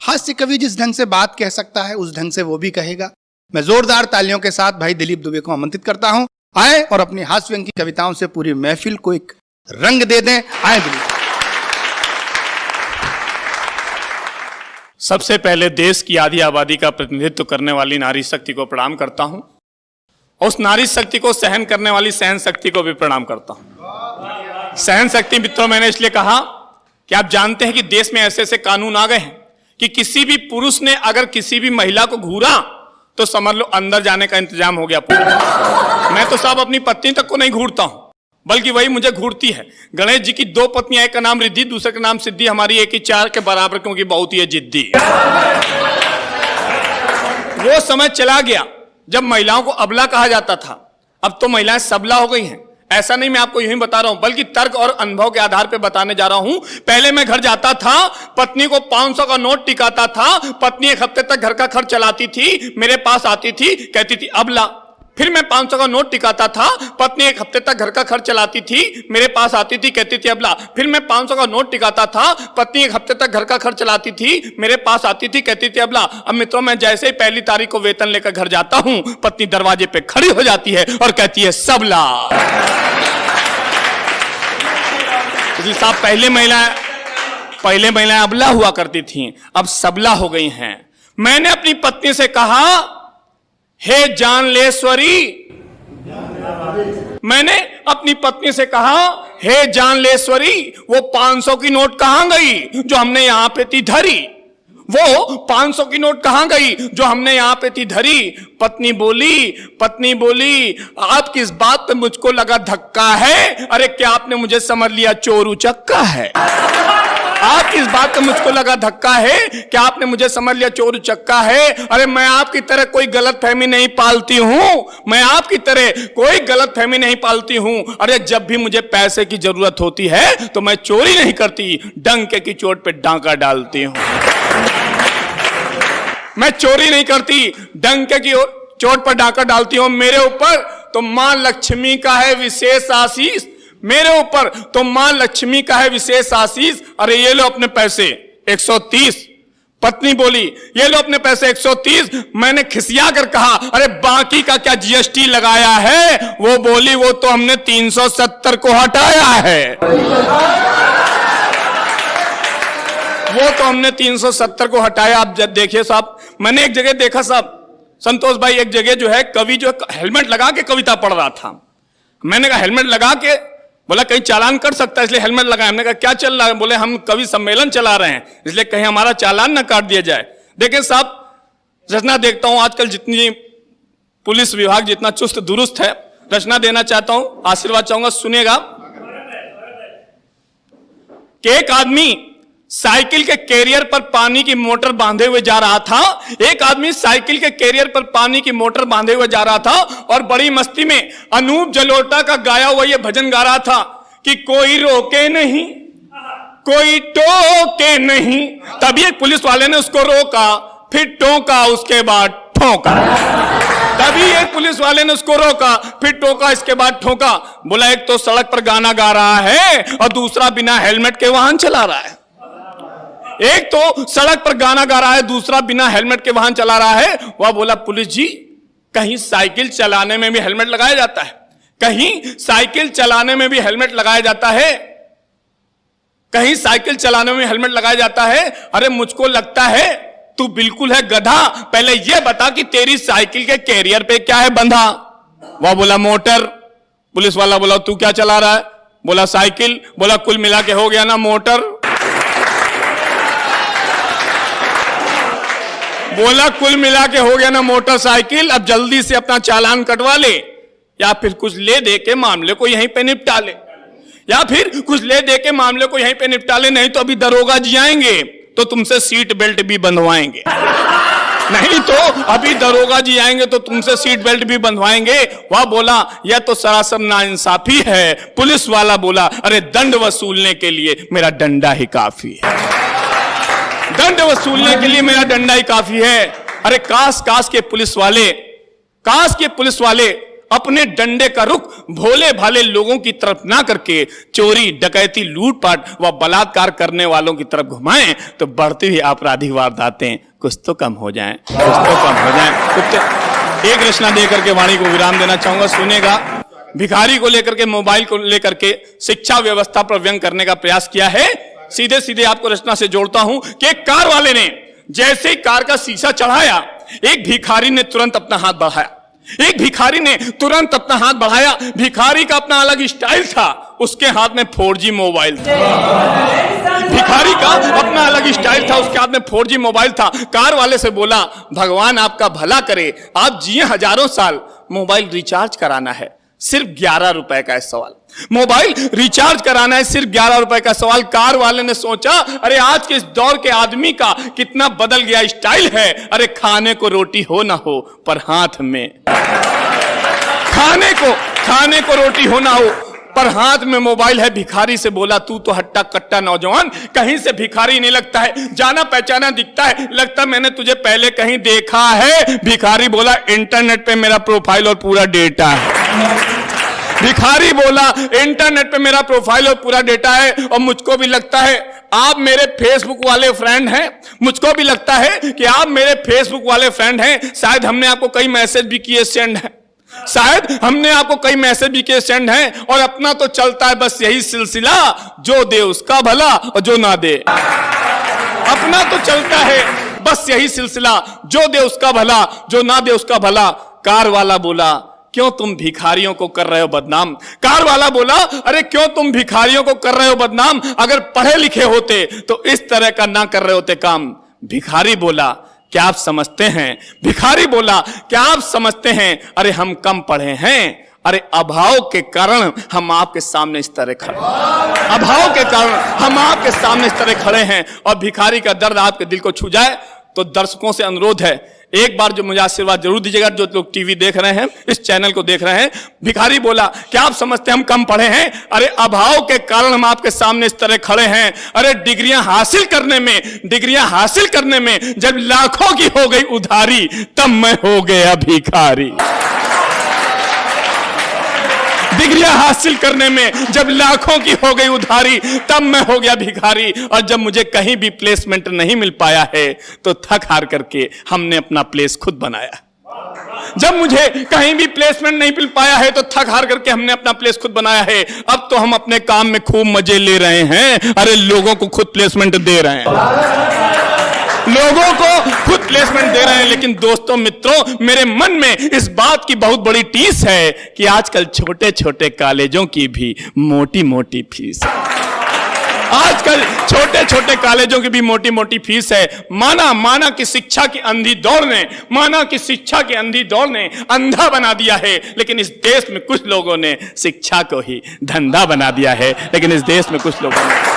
हास्य कवि जिस ढंग से बात कह सकता है उस ढंग से वो भी कहेगा। मैं जोरदार तालियों के साथ भाई दिलीप दुबे को आमंत्रित करता हूं, आए और अपनी हास्य व्यंग की कविताओं से पूरी महफिल को एक रंग दे दें। आए दिलीप। सबसे पहले देश की आधी आबादी का प्रतिनिधित्व करने वाली नारी शक्ति को प्रणाम करता हूं और उस नारी शक्ति को सहन करने वाली सहन शक्ति को भी प्रणाम करता हूं। सहन शक्ति मित्रों, मैंने इसलिए कहा कि आप जानते हैं कि देश में ऐसे ऐसे कानून आ गए हैं कि किसी भी पुरुष ने अगर किसी भी महिला को घूरा तो समझ लो अंदर जाने का इंतजाम हो गया पूरा। मैं तो साहब अपनी पत्नी तक को नहीं घूरता हूं, बल्कि वही मुझे घूरती है। गणेश जी की दो पत्नियां, एक का नाम रिद्धि, दूसरे का नाम सिद्धि, हमारी एक ही चार के बराबर, क्योंकि बहुत ही जिद्दी। वो समय चला गया जब महिलाओं को अबला कहा जाता था, अब तो महिलाएं सबला हो गई हैं। ऐसा नहीं मैं आपको यूं ही बता रहा हूं, बल्कि तर्क और अनुभव के आधार पर बताने जा रहा हूं। पहले मैं घर जाता था, पत्नी को 500 का नोट टिकाता था, पत्नी एक हफ्ते तक घर का खर्च चलाती थी, मेरे पास आती थी, कहती थी अबला। फिर मैं 500 का नोट टिकाता था, पत्नी एक हफ्ते तक घर का खर्च चलाती थी, मेरे पास आती थी, कहती थी अबला। फिर मैं 500 का नोट टिकाता था, पत्नी एक हफ्ते तक घर का खर्च चलाती थी, मेरे पास आती थी, कहती थी अबला। अब मित्रों, मैं जैसे ही पहली तारीख को वेतन लेकर घर जाता हूं, पत्नी दरवाजे पे खड़ी हो जाती है और कहती है सबला। साहब, पहले महिलाएं अबला हुआ करती थीं, अब सबला हो गई हैं। मैंने अपनी पत्नी से कहा, हे जानलेश्वरी, मैंने अपनी पत्नी से कहा, हे जानलेश्वरी, वो 500 की नोट कहां गई जो हमने यहां पे थी धरी? वो 500 की नोट कहां गई जो हमने यहां पे थी धरी? पत्नी बोली, आप किस बात पे मुझको लगा धक्का है? अरे क्या आपने मुझे समझ लिया चोर उचक्का है? आप किस बात पे मुझको लगा धक्का है? क्या आपने मुझे समझ लिया चोर उचक्का है? अरे मैं आपकी तरह कोई गलतफहमी नहीं पालती हूं, मैं आपकी तरह कोई गलतफहमी नहीं पालती हूं। अरे जब भी मुझे पैसे की जरूरत होती है तो मैं चोरी नहीं करती, डंके की चोट पे डांका डालती हूं। मैं चोरी नहीं करती, डंके की चोट पर डांका डालती हूं। मेरे ऊपर तो मां लक्ष्मी का है विशेष आशीष, मेरे ऊपर तो मां लक्ष्मी का है विशेष आशीष। अरे ये लो अपने पैसे 130। पत्नी बोली, ये लो अपने पैसे 130। मैंने खिसिया कर कहा, अरे बाकी का क्या जीएसटी लगाया है? वो बोली, वो तो हमने 370 को हटाया है। वो तो हमने 370 को हटाया। आप जब देखिए साहब, मैंने एक जगह देखा साहब, संतोष भाई, एक जगह जो है कवि जो हेलमेट लगा के कविता पढ़ रहा था। मैंने कहा हेलमेट लगा के, बोला कहीं चालान कर सकता है इसलिए हेलमेट लगाया। हमने कहा क्या चल रहा है? बोले हम कवि सम्मेलन चला रहे हैं इसलिए कहीं हमारा चालान ना काट दिया जाए। देखिए साहब, रचना देखता हूं आजकल जितनी पुलिस विभाग जितना चुस्त दुरुस्त है, रचना देना चाहता हूं, आशीर्वाद चाहूंगा, सुनिएगा। कि एक आदमी साइकिल के कैरियर पर पानी की मोटर बांधे हुए जा रहा था। एक आदमी साइकिल के कैरियर पर पानी की मोटर बांधे हुए जा रहा था और बड़ी मस्ती में अनूप जलोटा का गाया हुआ यह भजन गा रहा था कि कोई रोके नहीं, कोई टोके नहीं। तभी एक पुलिस वाले ने उसको रोका, फिर टोका, उसके बाद ठोका। तभी एक पुलिस वाले ने उसको रोका, फिर टोका, इसके बाद ठोका। बोला एक तो सड़क पर गाना गा रहा है और दूसरा बिना हेलमेट के वाहन चला रहा है। एक तो सड़क पर गाना गा रहा है, दूसरा बिना हेलमेट के वाहन चला रहा है। वह बोला, पुलिस जी, कहीं साइकिल चलाने में भी हेलमेट लगाया जाता है? कहीं साइकिल चलाने में भी हेलमेट लगाया जाता है? कहीं साइकिल चलाने में हेलमेट लगाया जाता है? अरे मुझको लगता है तू बिल्कुल है गधा। पहले यह बता कि तेरी साइकिल के कैरियर पे क्या है बंधा? वह बोला मोटर। पुलिस वाला बोला तू क्या चला रहा है? बोला साइकिल। बोला कुल मिला के हो गया ना मोटर। बोला कुल मिला के हो गया ना मोटरसाइकिल। अब जल्दी से अपना चालान कटवा ले, या फिर कुछ ले दे के मामले को यहीं पे निपटा ले, या फिर कुछ ले दे के मामले को यहीं पे निपटा ले। नहीं तो अभी दरोगा जी आएंगे तो तुमसे सीट बेल्ट भी बंधवाएंगे। नहीं तो अभी दरोगा जी आएंगे तो तुमसे सीट बेल्ट भी बंधवाएंगे। वह बोला यह तो सरासर नाइंसाफी है। पुलिस वाला बोला, अरे दंड वसूलने के लिए मेरा डंडा ही काफी है, दंड वसूलने के लिए मेरा डंडा ही काफी है। अरे काश के पुलिस वाले अपने डंडे का रुख भोले भाले लोगों की तरफ ना करके चोरी, डकैती, लूटपाट व बलात्कार करने वालों की तरफ घुमाएं तो बढ़ती हुई आपराधिक वारदातें कुछ तो कम हो जाएं, कुछ तो कम हो जाएं। एक रचना देकर के वाणी को विराम देना चाहूंगा, सुनेगा। भिखारी को लेकर के, मोबाइल को लेकर के शिक्षा व्यवस्था पर व्यंग करने का प्रयास किया है। सीधे सीधे आपको रचना से जोड़ता हूं कि एक कार वाले ने जैसे ही कार का शीशा चढ़ाया, एक भिखारी ने तुरंत अपना हाथ बढ़ाया। एक भिखारी ने तुरंत अपना हाथ बढ़ाया। भिखारी का अपना अलग स्टाइल था, उसके हाथ में 4G मोबाइल था। भिखारी का अपना अलग स्टाइल था, उसके हाथ में 4G मोबाइल था। कार वाले से बोला, भगवान आपका भला करे, आप जिए हजारों साल, मोबाइल रिचार्ज कराना है, सिर्फ 11 रुपए का है सवाल। मोबाइल रिचार्ज कराना है, सिर्फ 11 रुपए का सवाल। कार वाले ने सोचा, अरे आज के इस दौर के आदमी का कितना बदल गया स्टाइल है। अरे खाने को रोटी हो ना हो पर हाथ में, खाने को रोटी हो ना हो पर हाथ में मोबाइल है। भिखारी से बोला, तू तो हट्टा कट्टा नौजवान, कहीं से भिखारी नहीं लगता है, जाना पहचाना दिखता है, लगता मैंने तुझे पहले कहीं देखा है। भिखारी बोला, इंटरनेट पे मेरा प्रोफाइल और पूरा डेटा है। भिखारी बोला, इंटरनेट पे मेरा प्रोफाइल और पूरा डेटा है, और मुझको भी लगता है आप मेरे फेसबुक वाले फ्रेंड हैं। मुझको भी लगता है कि आप मेरे फेसबुक वाले फ्रेंड हैं। शायद हमने आपको कई मैसेज भी किए सेंड है, शायद हमने आपको कई मैसेज भी किए सेंड हैं, और अपना तो चलता है बस यही सिलसिला, जो दे उसका भला और जो ना दे। अपना तो चलता है बस यही सिलसिला, जो दे उसका भला, जो ना दे उसका भला। कार वाला बोला, क्यों तुम भिखारियों को कर रहे हो बदनाम। कार वाला बोला, अरे क्यों तुम भिखारियों को कर रहे हो बदनाम, अगर पढ़े लिखे होते तो इस तरह का ना कर रहे होते काम। भिखारी बोला, क्या आप समझते हैं, भिखारी बोला, क्या आप समझते हैं, अरे हम कम पढ़े हैं, अरे अभाव के कारण हम आपके सामने इस तरह खड़े, अभाव के कारण हम आपके सामने इस तरह खड़े हैं। और भिखारी का दर्द आपके दिल को छू जाए तो दर्शकों से अनुरोध है, एक बार जो मुझे आशीर्वाद जरूर दीजिएगा, जो लोग टीवी देख रहे हैं, इस चैनल को देख रहे हैं। भिखारी बोला, क्या आप समझते हैं हम कम पढ़े हैं, अरे अभाव के कारण हम आपके सामने इस तरह खड़े हैं। अरे डिग्रियां हासिल करने में जब लाखों की हो गई उधारी, तब मैं हो गया भिखारी। डिग्रियां हासिल करने में जब लाखों की हो गई उधारी, तब मैं हो गया भिखारी। और जब मुझे कहीं भी प्लेसमेंट नहीं मिल पाया है तो थक हार करके हमने अपना प्लेस खुद बनाया। जब मुझे कहीं भी प्लेसमेंट नहीं मिल पाया है तो थक हार करके हमने अपना प्लेस खुद बनाया है। अब तो हम अपने काम में खूब मजे ले रहे हैं, अरे लोगों को खुद प्लेसमेंट दे रहे हैं, लोगों को खुद प्लेसमेंट दे रहे हैं। लेकिन दोस्तों, मित्रों, मेरे मन में इस बात की बहुत बड़ी टीस है कि आजकल छोटे छोटे कॉलेजों की भी मोटी मोटी फीस है। आजकल छोटे छोटे कॉलेजों की भी मोटी मोटी फीस है। माना कि शिक्षा की अंधी दौड़ ने अंधा बना दिया है, लेकिन इस देश में कुछ लोगों ने शिक्षा को ही धंधा बना दिया है। लेकिन इस देश में कुछ लोगों ने